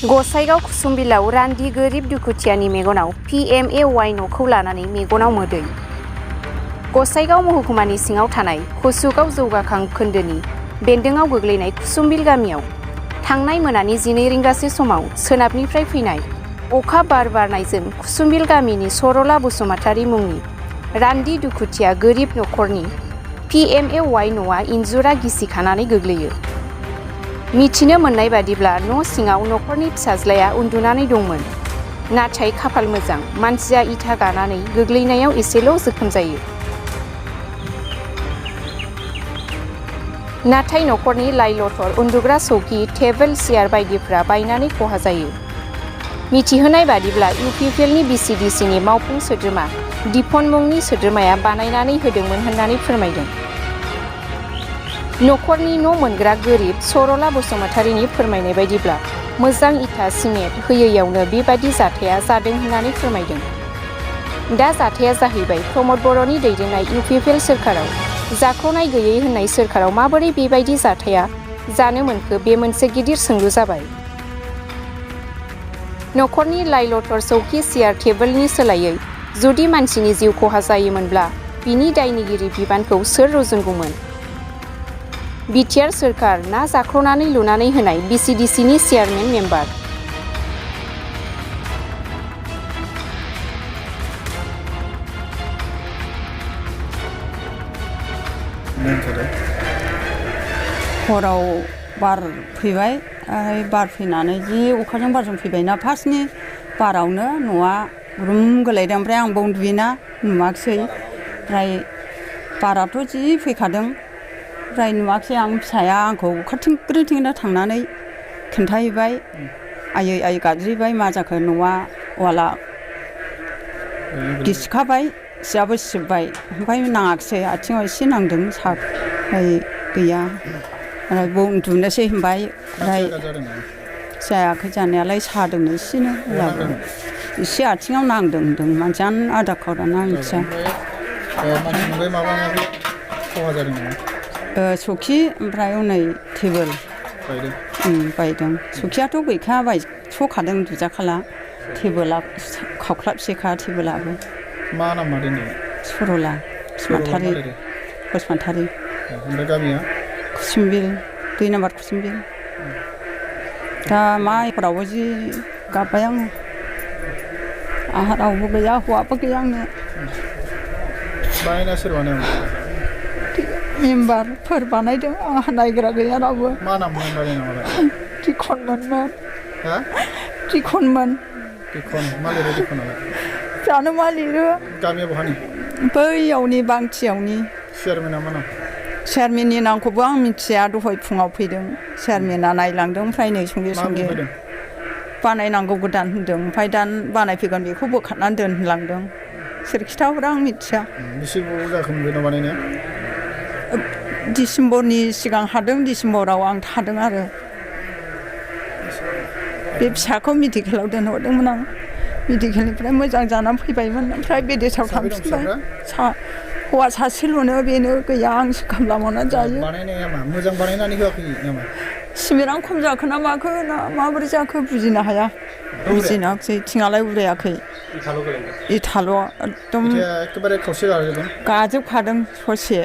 गसाइगाव कुसुमबिलाव रान्दि गोरिब दुखुथियानि मेगनाव PMAY न'खौ लानानै मेगनाव मोदै। गसाइगाव महकुमानि सिङाव थानाय हसुगाव जौगाखां खोन्दोनि बेन्दोङाव गोग्लैनाय कुसुमबिल गामियाव थांनाय मोनानि 12 रिंगासो समाव सोनाबनिफ्राय फैनाय अखा बार बारनायजों कुसुमबिल गामिनि सरला बसुमतारी मुंनि रान्दि दुखुथिया गोरिब न'खरनि PMAY न'आ इन्जुरा गिसिखानानै गोग्लैयो। मिथिनो मोननाय बादिब्ला न' सिङाव न'खरनि फिसाज्लाया उन्दुनानै दंमोन। नाथाय खाफाल मोजां मानसिया इथा गानानै गोग्लैनायाव एसेल' जोखोम जायो। नाथाय न'खरनि लाइ लथर उन्दुग्रा सौखि टेबोल सियार बायदिफ्रा बायनानै खहा जायो। मिथिहोनाय बादिब्ला UPPLनि BCDCनि मावफुं सोद्रोमा दिपन मुंनि सोद्रोमाया बानायनानै होदोंमोन होननानै फोरमायदों। न'खरनि न' मोनग्रा गोरिब सरला बसुमतारीनि फोरमायनाय बायदिब्ला मोजां इथा सिमेन्ट होयैयावनो बेबादि जाथाया जादों होननानै फोरमायदों। दा जाथाया जाहैबाय प्रमद बर'नि दैदेननाय UPPL सोरखाराव जाख्ल'नाय गैयै होननाय सोरखाराव माबोरै बेबायदि जाथाया जानो मोनखो बे मोनसे गिदिर सोंलु जाबाय। न'खरनि लाइ लथर सौखि सियार टेबोलनि सोलायै जुदि मानसिनि जिउ खहा जायोमोनब्ला बिनि दायनिगिरि बिबानखौ सोर रुजुनगौमोन? बिटिआर सोरखार ना जाख्ल'नानै लुनानै होनाय BCDCनि चेयारमेन मेम्बार? हराव बार फैबाय बार फैनानै जि अखाजों बारजों फैबायना फार्स्टनि बारावनो न'आ रुम गोलैदों। ओमफ्राय आंबो उन्दुयोना नुवाखिसै। ओमफ्राय बाराथ' जि फैखादों। ओमफ्राय नुवाखिसै आं फिसाया आंखौ खारथिं ग्रोथिंनो थांनानै खिन्थाहैबाय। आयै आयै गाबज्रिबाय मा जाखो न'आ वाला गिसिखाबाय सियाबो सिबबाय। ओमफ्राय नाङाखिसै आथिङाव एसे नांदों ओमफ्राय गैया। ओमफ्राय बाव उन्दुनोसै होनबाय। ओमफ्राय जायाखै जानायालाय सादों एसेनो होनलाबो एसे आथिङाव नांदों होनदों। मानसियानो आधा खावदाना मिथिया। सौखि ओमफ्राय हनै टेबोल बायदों। सौखियाथ' गैखाया बायस'खादों दुजाखाला। टेबोला खावख्लाबसेखा टेबोलाबो। मा नाम मादैनि? सरला बसुमतारी। ओमफ्राय गामिया? कुसुमबिल 2 नाम्बार कुसुमबिल। दा माइफोरावबो जि गाबबाय आङो। आंहा रावबो गैया हौवाबो गैया आंनो। बानायना सोर बानायमोन? मेम्बारफोर बानायदों आंहा नायग्रा गैया रावबो। मा नाम मेम्बारनि नामालाय? दिखनमोन। हा? दिखन मा लिरो दिखनालाय? जानो मा लिरो? गामिया बहानि? बैयावनि बांथियावनि। चेयारमेना मा नाम? चेयारमेननि नामखौबो आं मिथिया। दहाय फुङाव फैदों चेयारमेना नायलांदों। ओमफ्राय नै संगे बानायनांगौ गोदान होनदों। ओमफ्राय दा बानायफैगोन बेखौ बोखारनानै दोन होनलांदों। सोर खिथाहरा आं मिथिया। बेसे गोबाव जाखोमोन बे न' बानायनाया? डिसेम्बरनि सिगां हादों। डिसेम्बराव आं थादों आरो। बे फिसाखौ मेडिकेलाव दोनहरदोंमोन आं। मेडिकेलनिफ्राय मोजां जानानै फैबायमोन। ओमफ्राय बेदेसाव थांफिनबाय। हौवा सासेल'नो बेनो गैया। आंसो खामला मावनानै जायो। बानायनाया मा मोजां बानायनानै होआखै नामा? सिमेन्टआनो खम जाखो ना माखो ना माबोरै जाखो बुजिनो हाया। बुजिनाखिसै थिङालाय उरायाखै। इथाल' एकदम एखेबारे खावसे गाजोबदों? गाजोबखादों ससे।